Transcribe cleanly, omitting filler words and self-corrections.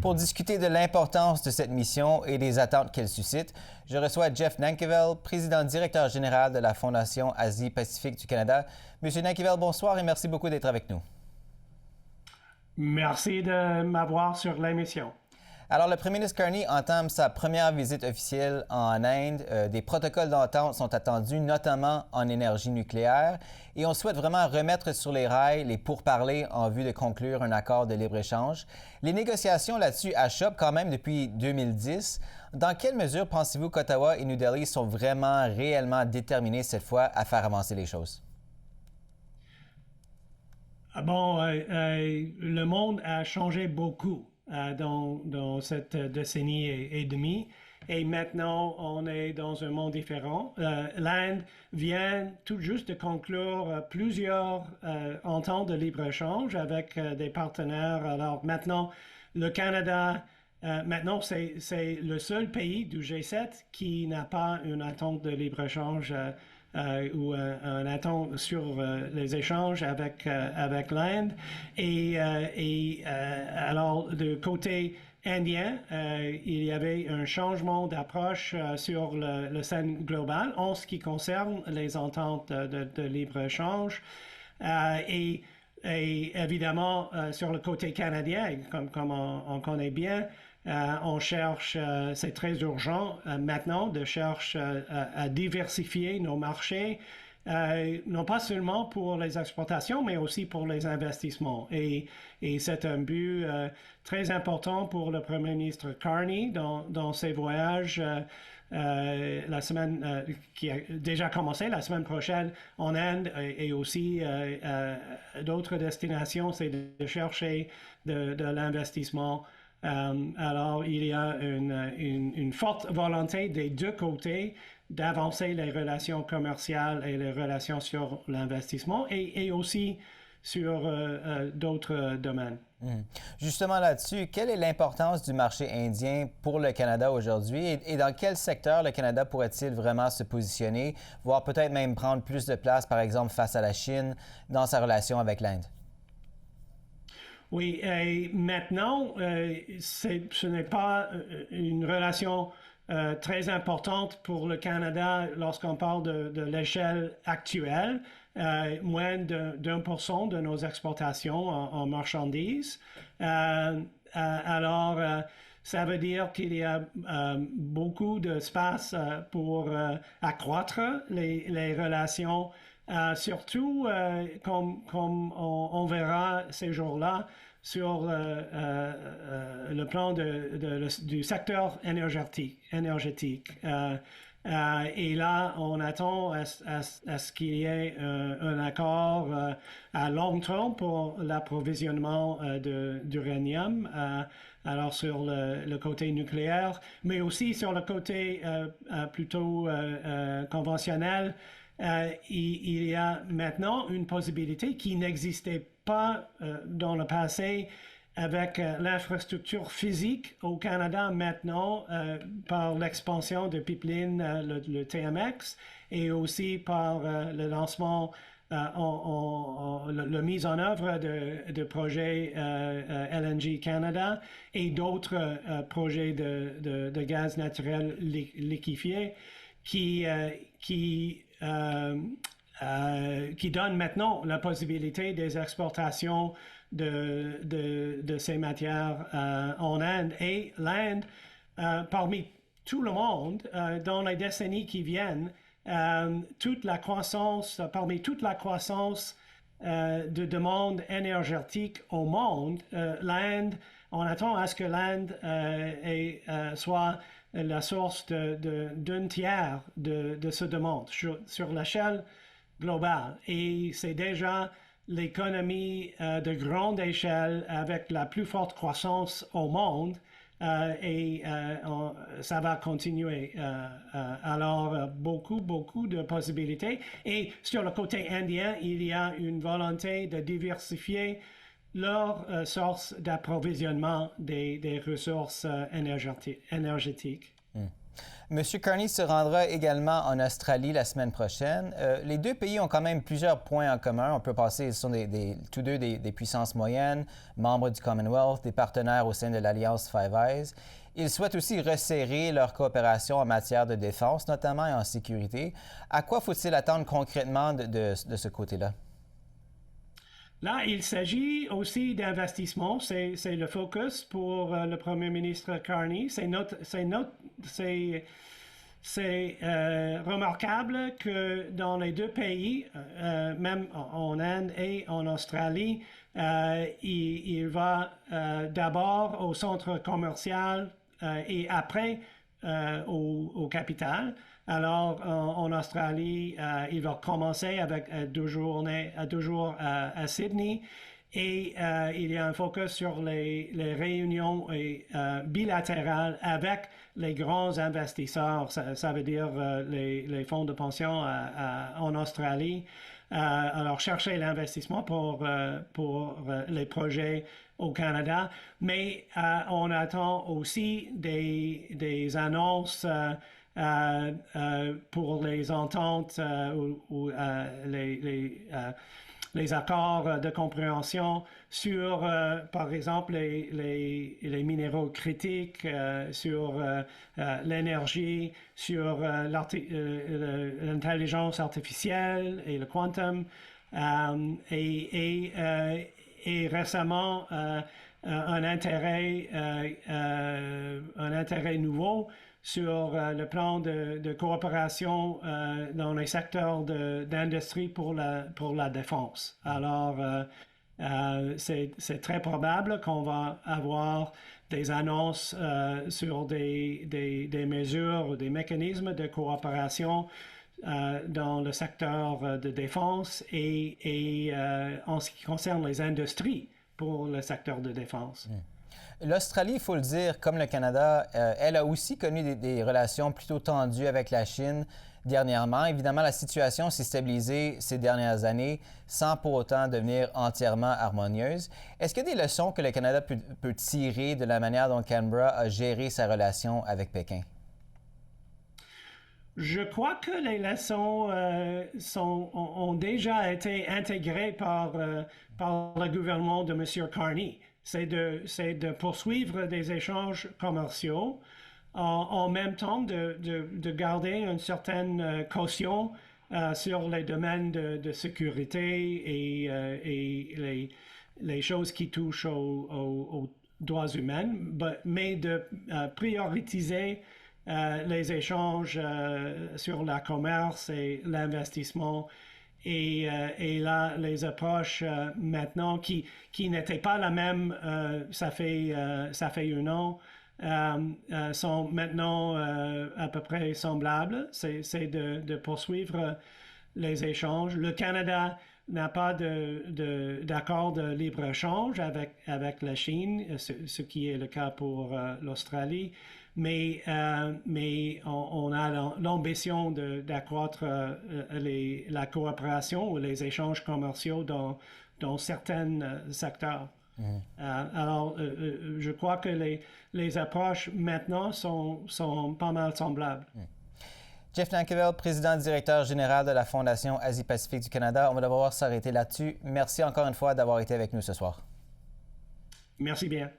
pour discuter de l'importance de cette mission et des attentes qu'elle suscite, je reçois Jeff Nankervis, président directeur général de la Fondation Asie-Pacifique du Canada. Monsieur Nankervis, bonsoir et merci beaucoup d'être avec nous. Merci de m'avoir sur l'émission. Alors, le premier ministre Carney entame sa première visite officielle en Inde. Des protocoles d'entente sont attendus, notamment en énergie nucléaire. Et on souhaite vraiment remettre sur les rails les pourparlers en vue de conclure un accord de libre-échange. Les négociations là-dessus achoppent quand même depuis 2010. Dans quelle mesure pensez-vous qu'Ottawa et New Delhi sont vraiment, réellement déterminés cette fois à faire avancer les choses? Le monde a changé beaucoup dans cette décennie et demie. Et maintenant, on est dans un monde différent. L'Inde vient tout juste de conclure plusieurs ententes de libre-échange avec des partenaires. Alors maintenant, le Canada, maintenant, c'est le seul pays du G7 qui n'a pas une entente de libre-échange ou un attente sur les échanges avec l'Inde. Alors, de côté indien, il y avait un changement d'approche sur le scène globale en ce qui concerne les ententes de libre-échange. Et évidemment, sur le côté canadien, comme on connaît bien, on cherche, c'est très urgent maintenant de chercher à diversifier nos marchés, non pas seulement pour les exportations, mais aussi pour les investissements. Et c'est un but très important pour le Premier ministre Carney dans ses voyages la semaine qui a déjà commencé, la semaine prochaine en Inde et aussi d'autres destinations, c'est de chercher de l'investissement. Alors, il y a une forte volonté des deux côtés d'avancer les relations commerciales et les relations sur l'investissement et aussi sur d'autres domaines. Justement là-dessus, quelle est l'importance du marché indien pour le Canada aujourd'hui et dans quel secteur le Canada pourrait-il vraiment se positionner, voire peut-être même prendre plus de place, par exemple, face à la Chine dans sa relation avec l'Inde? Oui, et maintenant, ce n'est pas une relation très importante pour le Canada lorsqu'on parle de l'échelle actuelle, moins d'1% de nos exportations en marchandises. Alors, ça veut dire qu'il y a beaucoup d'espace pour accroître les relations. Surtout, comme on verra ces jours-là, sur le plan du secteur énergétique. Et là, on attend à ce qu'il y ait un accord à long terme pour l'approvisionnement d'uranium. Alors sur le côté nucléaire, mais aussi sur le côté plutôt conventionnel. Il y a maintenant une possibilité qui n'existait pas dans le passé avec l'infrastructure physique au Canada maintenant par l'expansion de pipeline, le TMX, et aussi par le lancement, la mise en œuvre de projets LNG Canada et d'autres projets de gaz naturel liquéfié qui donne maintenant la possibilité des exportations de ces matières en Inde. Et l'Inde, parmi tout le monde, dans les décennies qui viennent, parmi toute la croissance de demande énergétique au monde, l'Inde, on attend à ce que l'Inde soit la source d'un tiers de ce demande sur l'échelle globale. Et c'est déjà l'économie de grande échelle avec la plus forte croissance au monde et ça va continuer. Alors, beaucoup de possibilités. Et sur le côté indien, il y a une volonté de diversifier leur source d'approvisionnement des ressources énergétiques. M. Carney se rendra également en Australie la semaine prochaine. Les deux pays ont quand même plusieurs points en commun. On peut passer, ils sont tous deux des puissances moyennes, membres du Commonwealth, des partenaires au sein de l'Alliance Five Eyes. Ils souhaitent aussi resserrer leur coopération en matière de défense, notamment et en sécurité. À quoi faut-il attendre concrètement de ce côté-là? Là, il s'agit aussi d'investissement. C'est le focus pour le Premier ministre Carney. C'est remarquable que dans les deux pays, même en Inde et en Australie, il va d'abord au centre commercial et après au capital. Alors, en Australie, il va commencer avec 2 jours à Sydney et il y a un focus sur les réunions bilatérales avec les grands investisseurs. Ça veut dire les fonds de pension en Australie. Alors, chercher l'investissement pour les projets au Canada, mais on attend aussi des annonces pour les ententes ou les accords de compréhension sur, par exemple, les minéraux critiques, sur l'énergie, sur l'intelligence artificielle et le quantum. Et récemment, un intérêt nouveau sur le plan de coopération dans les secteurs d'industrie pour la défense. Alors, c'est très probable qu'on va avoir des annonces sur des mesures ou des mécanismes de coopération dans le secteur de défense et en ce qui concerne les industries pour le secteur de défense. L'Australie, il faut le dire, comme le Canada, elle a aussi connu des relations plutôt tendues avec la Chine dernièrement. Évidemment, la situation s'est stabilisée ces dernières années sans pour autant devenir entièrement harmonieuse. Est-ce qu'il y a des leçons que le Canada peut tirer de la manière dont Canberra a géré sa relation avec Pékin? Je crois que les leçons ont déjà été intégrées par le gouvernement de M. Carney. C'est de poursuivre des échanges commerciaux en même temps de garder une certaine caution sur les domaines de sécurité et les choses qui touchent aux droits humains, mais de prioriser les échanges sur le commerce et l'investissement et là, les approches maintenant qui n'étaient pas la même, ça fait 1 an, sont maintenant à peu près semblables. C'est de poursuivre les échanges. Le Canada n'a pas d'accord de libre-échange avec la Chine, ce qui est le cas pour l'Australie. Mais on a l'ambition d'accroître la coopération ou les échanges commerciaux dans certains secteurs. Alors, je crois que les approches maintenant sont pas mal semblables. Jeff Nankervis, président-directeur général de la Fondation Asie-Pacifique du Canada. On va devoir s'arrêter là-dessus. Merci encore une fois d'avoir été avec nous ce soir. Merci bien.